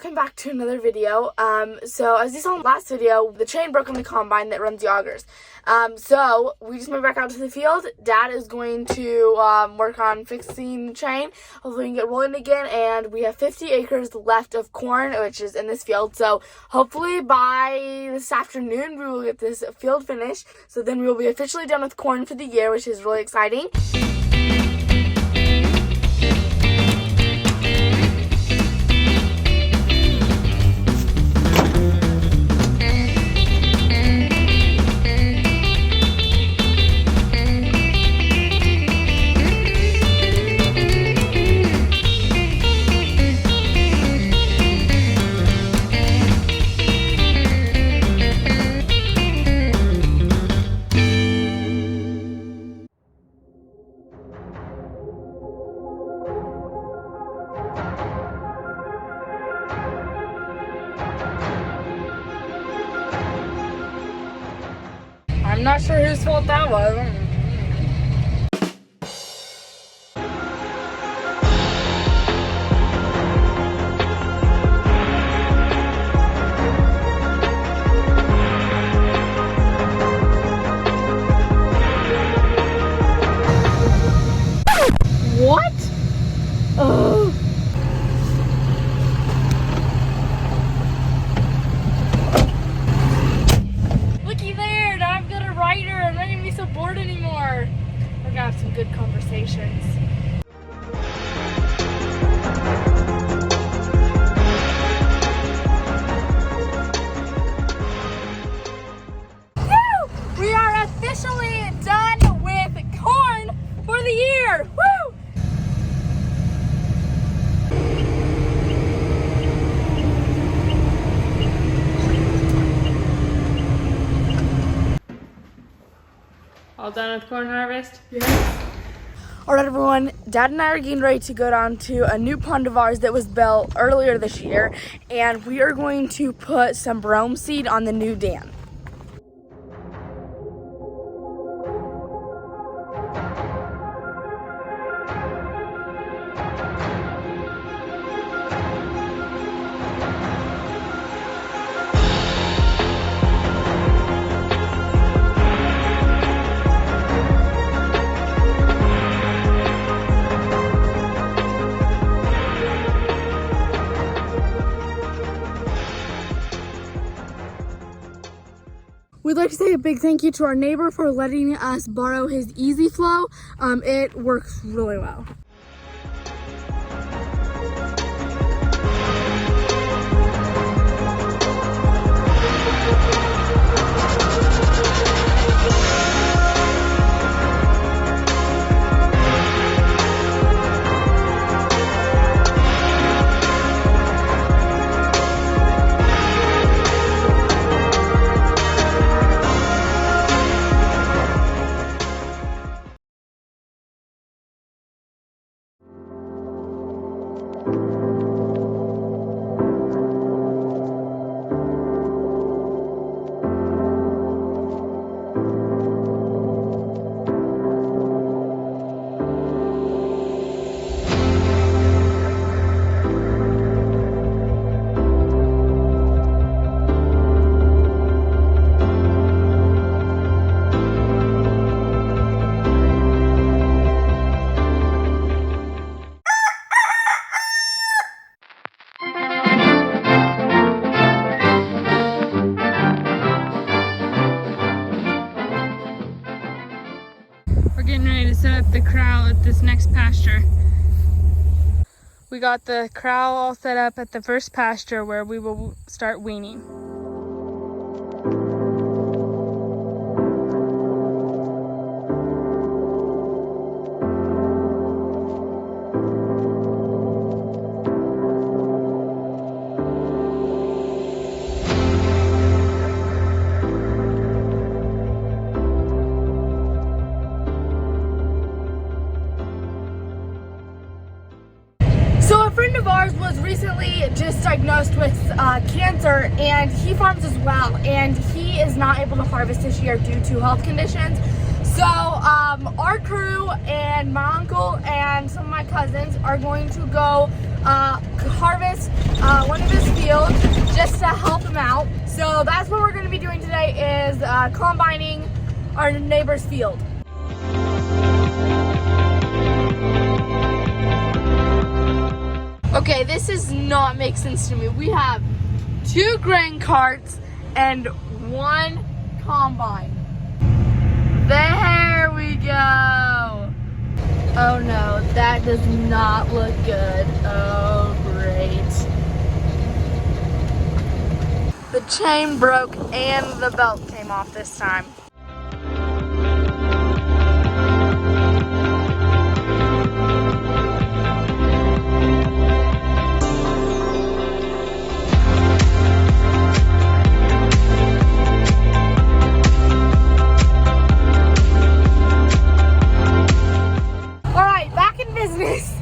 welcome back to another video. So as you saw in the last video, the chain broke on the combine that runs the augers. So we just moved back out to the field. Dad is going to work on fixing the chain. Hopefully we can get rolling again, and we have 50 acres left of corn, which is in this field. So hopefully by this afternoon we will get this field finished. So then we will be officially done with corn for the year, which is really exciting. I'm not sure whose fault that was. What? Oh. Looky there, now I've got a rider. I'm not gonna be so bored anymore. We're gonna have some good conversations. Woo! We are officially done with corn for the year. Woo! All done with corn harvest? Yes. Alright everyone, Dad and I are getting ready to go down to a new pond of ours that was built earlier this year, and we are going to put some brome seed on the new dam. We'd like to say a big thank you to our neighbor for letting us borrow his Easy Flow. It works really well. Getting ready to set up the corral at this next pasture. We got the corral all set up at the first pasture where we will start weaning. So a friend of ours was recently just diagnosed with cancer, and he farms as well, and he is not able to harvest this year due to health conditions. So, our crew and my uncle and some of my cousins are going to go harvest one of his fields just to help him out. So that's what we're going to be doing today is combining our neighbor's field. Okay, this does not make sense to me. We have 2 grain carts and 1 combine. There we go. Oh no, that does not look good. Oh great. The chain broke and the belt came off this time. Business.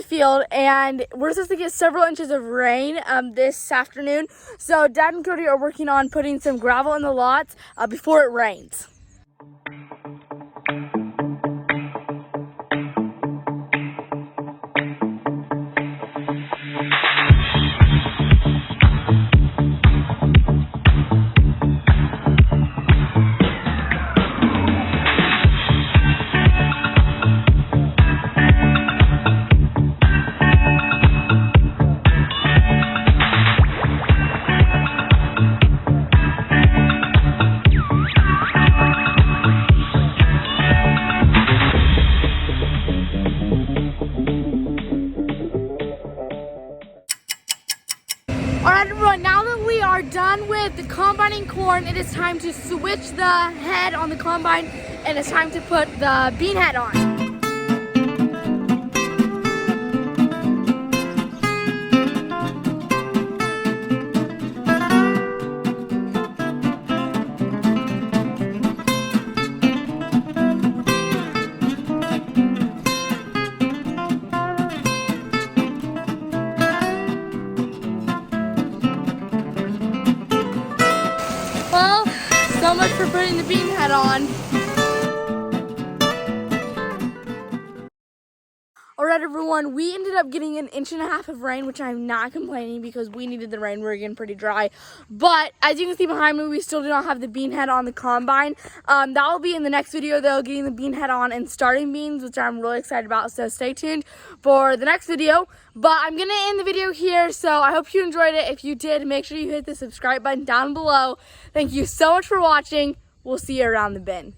the field, and we're supposed to get several inches of rain this afternoon. So Dad and Cody are working on putting some gravel in the lots before it rains. Alright everyone, now that we are done with the combining corn, it is time to switch the head on the combine, and it's time to put the bean head on. Well, so much for putting the bean head on. Alright everyone, we ended up getting an inch and a half of rain, which I'm not complaining because we needed the rain. We're getting pretty dry. But as you can see behind me, we still do not have the bean head on the combine. That will be in the next video though, getting the bean head on and starting beans, which I'm really excited about. So stay tuned for the next video. But I'm going to end the video here, so I hope you enjoyed it. If you did, make sure you hit the subscribe button down below. Thank you so much for watching. We'll see you around the bin.